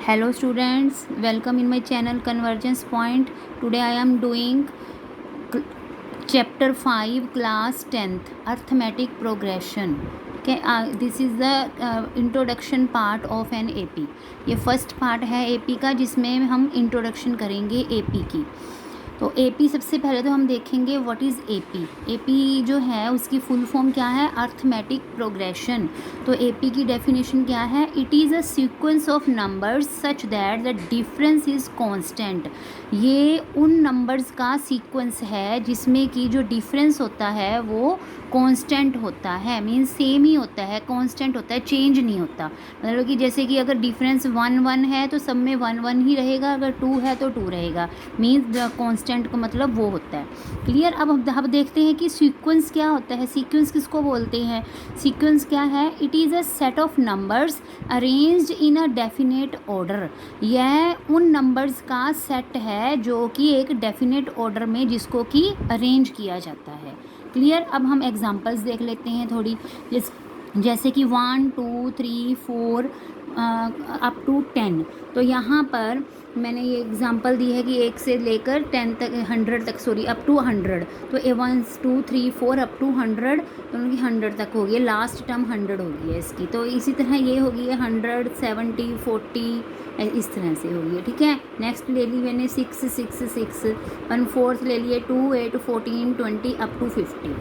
Hello students, welcome in my channel Convergence Point. Today I am doing chapter 5 class 10th arithmetic progression. Okay, this is the introduction part of an AP. ये first part है AP का जिसमें हम introduction करेंगे AP की। तो AP सबसे पहले तो हम देखेंगे व्हाट इज़ AP। AP जो है उसकी फुल फॉर्म क्या है, अर्थमेटिक प्रोग्रेशन। तो AP की डेफिनेशन क्या है, it is a sequence of numbers such that the difference is constant. ये उन नंबर्स का सीक्वेंस है जिसमें कि जो डिफरेंस होता है वो कांस्टेंट होता है, मीन्स सेम ही होता है, कांस्टेंट होता है, चेंज नहीं होता। मतलब कि जैसे कि अगर डिफरेंस 1 1 है तो सब में 1 1 ही रहेगा, अगर 2 है तो 2 रहेगा, मीन्स कांस्टेंट का मतलब वो होता है। क्लियर। अब देखते हैं कि सीक्वेंस क्या होता है। सीक्वेंस किसको बोलते हैं? सीक्वेंस क्या है? It is a set of numbers arranged in a definite order. यह उन नंबर्स का सेट है जो कि एक डेफिनेट ऑर्डर में जिसको कि अरेंज किया जाता है। क्लियर। अब हम एग्जांपल्स देख लेते हैं थोड़ी। जैसे कि 1 2 3 4 अप टू 10। तो यहाँ पर मैंने ये एग्जांपल दी है कि 1 से लेकर 10 तक, 100 तक, सॉरी अप टू 100। तो 1 2 3 4 अप टू 100, तो उनकी 100 तक होगी, लास्ट टर्म 100 होगी है इसकी। तो इसी तरह ये होगी 100 70 40, इस तरह से होगी है। ठीक है। नेक्स्ट ले ली मैंने 6 6 6 1/4 ले लिए 2 8 14 20 अप टू 50।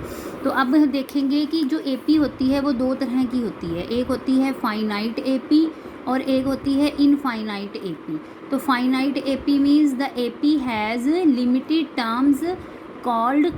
तो अब देखेंगे कि जो AP होती है वो दो तरह की होती है। एक होती है फाइनाइट AP और एक होती है इनफाइनाइट AP। तो finite AP means the AP has limited terms called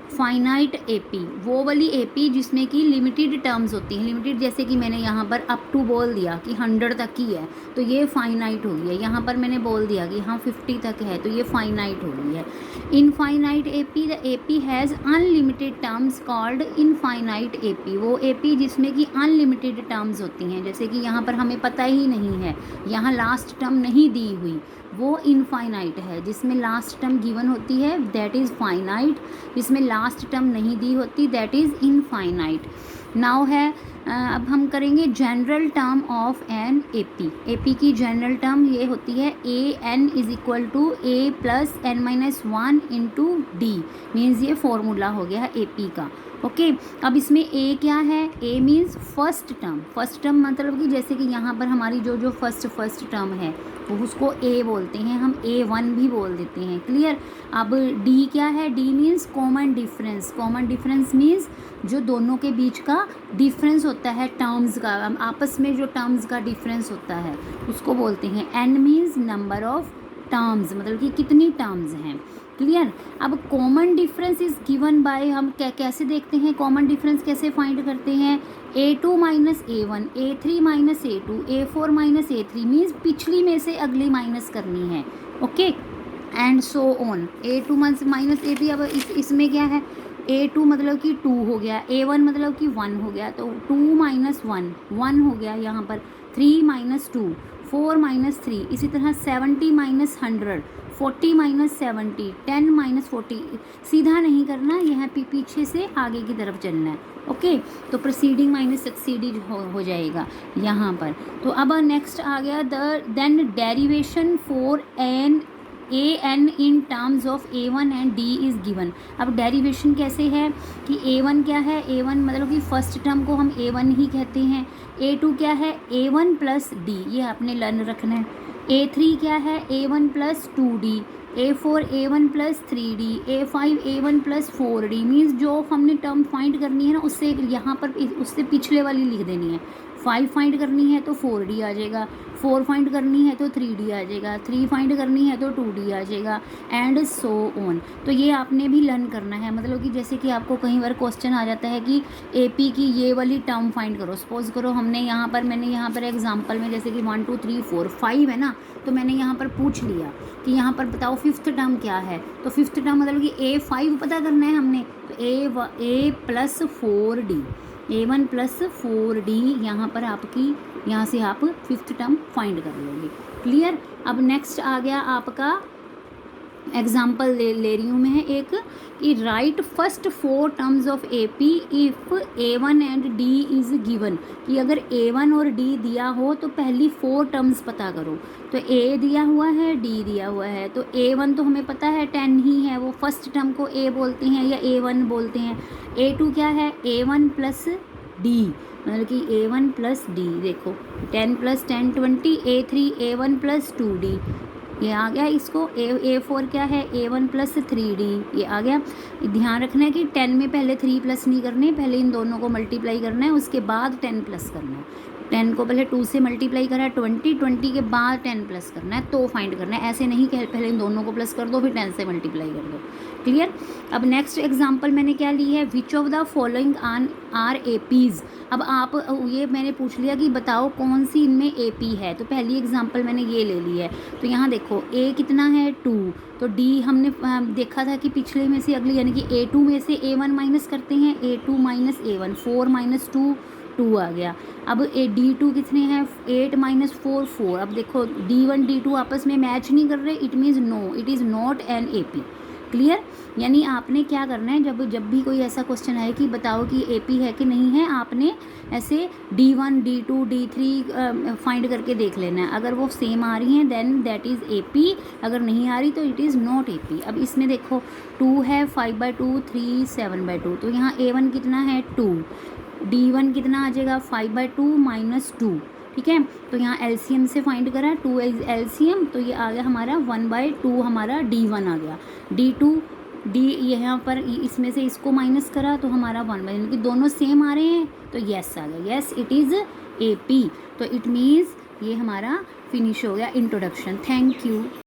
finite AP। वो वाली AP जिसमें कि लिमिटेड टर्म्स होती हैं। लिमिटेड जैसे कि मैंने यहाँ पर अप टू बोल दिया कि 100 तक ही है, तो ये फाइनाइट हो गई है। यहाँ पर मैंने बोल दिया कि हाँ 50 तक है, तो ये फाइनाइट हो गई है। Infinite AP, the AP has unlimited terms called infinite AP। वो AP जिसमें कि अनलिमिटेड टर्म्स होती हैं, जैसे कि यहाँ पर हमें पता ही नहीं है, यहाँ लास्ट टर्म नहीं दी हुई, वो इनफाइनाइट है। जिसमें लास्ट टर्म गिवन होती है दैट इज़ फाइनाइट, जिसमें लास्ट टर्म नहीं दी होती दैट इज़ इनफाइनाइट। नाउ है अब हम करेंगे general term of an AP की जनरल टर्म ये होती है AN is equal to A plus n-1 into D। Means ये फॉर्मूला हो गया है AP का। ओके। अब इसमें A क्या है? A means first term. First term मतलब कि जैसे कि यहाँ पर हमारी जो फर्स्ट टर्म है वो उसको A बोलते हैं, हम A1 भी बोल देते हैं। क्लियर। अब D क्या है? D means common difference. Common difference means जो दोनों के बीच का डिफरेंस होता है टर्म्स का, आपस में जो टर्म्स का डिफरेंस होता है उसको बोलते हैं। N means number of terms, मतलब कि कितनी टर्म्स हैं। क्लियर। अब common difference is given by, हम कैसे देखते हैं कॉमन डिफरेंस कैसे फाइंड करते हैं? A2 minus A1, A3 minus A2, A4 minus A3, means पिछली में से अगली माइनस करनी है। Okay, and so on. A2 minus A3। अब इसमें क्या है? A2 मतलब कि 2 हो गया, A1 मतलब कि 1 हो गया, तो 2 माइनस 1 1 हो गया यहाँ पर। 3 माइनस 2 4 माइनस 3, इसी तरह 70 माइनस 100 40 माइनस 70 10 माइनस 40। सीधा नहीं करना, यह पीछे से आगे की तरफ चलना है। ओके। तो प्रोसीडिंग माइनस सक्सीडिंग हो जाएगा यहाँ पर। तो अब नेक्स्ट आ गया then derivation for AN in terms of A1 and D is given. अब डेरिवेशन कैसे है कि A1 क्या है? A1 मतलब कि फर्स्ट टर्म को हम A1 ही कहते हैं। A2 क्या है? A1 प्लस D, ये आपने लर्न रखना है। A3 क्या है? A1 plus 2D। A4 A1 plus 3D। A5 A1 plus 4D। Means जो हमने टर्म फाइंड करनी है ना, उससे यहाँ पर उससे पिछले वाली लिख देनी है। 5 फाइंड करनी है तो 4D आ जाएगा, 4 फाइंड करनी है तो 3D आ जाएगा, 3 फाइंड करनी है तो 2D आ जाएगा, एंड सो ऑन। तो ये आपने भी लर्न करना है। मतलब कि जैसे कि आपको कई बार क्वेश्चन आ जाता है कि AP की ये वाली टर्म फाइंड करो। सपोज करो मैंने यहाँ पर एग्जांपल में जैसे कि 1 2 3 4 5 है ना, तो मैंने यहाँ पर पूछ लिया कि यहाँ पर बताओ फिफ्थ टर्म क्या है। तो फिफ्थ टर्म मतलब कि A5 पता करना है हमने, तो A plus 4D, A1 plus 4D, यहाँ पर आपकी यहाँ से आप फिफ्थ टर्म फाइंड कर लोगे। क्लियर। अब नेक्स्ट आ गया आपका एग्जाम्पल ले रही हूँ मैं एक कि right first 4 terms of A P if A1 and D is given, कि अगर A1 और D दिया हो तो पहली 4 टर्म्स पता करो। तो A दिया हुआ है, D दिया हुआ है, तो A1 तो हमें पता है 10 ही है, वो फर्स्ट टर्म को A बोलते हैं या A1 बोलते हैं। A2 क्या है, A1 प्लस D, मतलब कि A1 प्लस D, देखो 10 plus 10 20, A3 A1 plus 2D, ये आ गया। इसको A4 क्या है, A1 प्लस 3D, ये आ गया। ध्यान रखना है कि 10 में पहले 3 प्लस नहीं करने, पहले इन दोनों को मल्टीप्लाई करना है, उसके बाद 10 प्लस करना है। 10 को पहले 2 से मल्टीप्लाई करा 20 के बाद 10 प्लस करना है, तो फाइंड करना है। ऐसे नहीं कि पहले इन दोनों को प्लस कर दो फिर 10 से मल्टीप्लाई कर दो। क्लियर। अब नेक्स्ट एग्जांपल मैंने क्या ली है, which of the following are APIs. अब आप ये मैंने पूछ लिया कि बताओ कौन सी इनमें एपी है, तो पहली एग्जांपल मैंने ये ले ली है। तो यहाँ देखो A कितना है 2, तो D हमने देखा था कि पिछले में से अगले, यानी कि A2 में से A1 माइनस करते हैं, A2 माइनस A1, 4 माइनस 2 2 आ गया। अब D2 कितने हैं, 8 माइनस 4 4। अब देखो D1 D2 आपस में मैच नहीं कर रहे, it means no, it is not an AP। Clear. यानी आपने क्या करना है, जब भी कोई ऐसा क्वेश्चन आए कि बताओ कि AP है कि नहीं है, आपने ऐसे D1 D2 D3 फाइंड करके देख लेना है। अगर वो सेम आ रही हैं देन दैट इज़ AP, अगर नहीं आ रही तो इट इज़ नॉट AP। अब इसमें देखो 2 है, 5/2 3 7/2, तो यहाँ A1 कितना है 2, D1 कितना आ जाएगा 5/2 माइनस 2, ठीक है। तो यहाँ एलसीएम से फाइंड करा, 2 एलसीएम, तो ये आ गया हमारा 1/2, हमारा D1 आ गया। D2 D यहाँ पर इसमें से इसको माइनस करा तो हमारा 1/, यानी कि दोनों सेम आ रहे हैं, तो यस आ गया, यस इट इज़ AP। तो इट मीन्स ये हमारा फिनिश हो गया इंट्रोडक्शन। Thank you.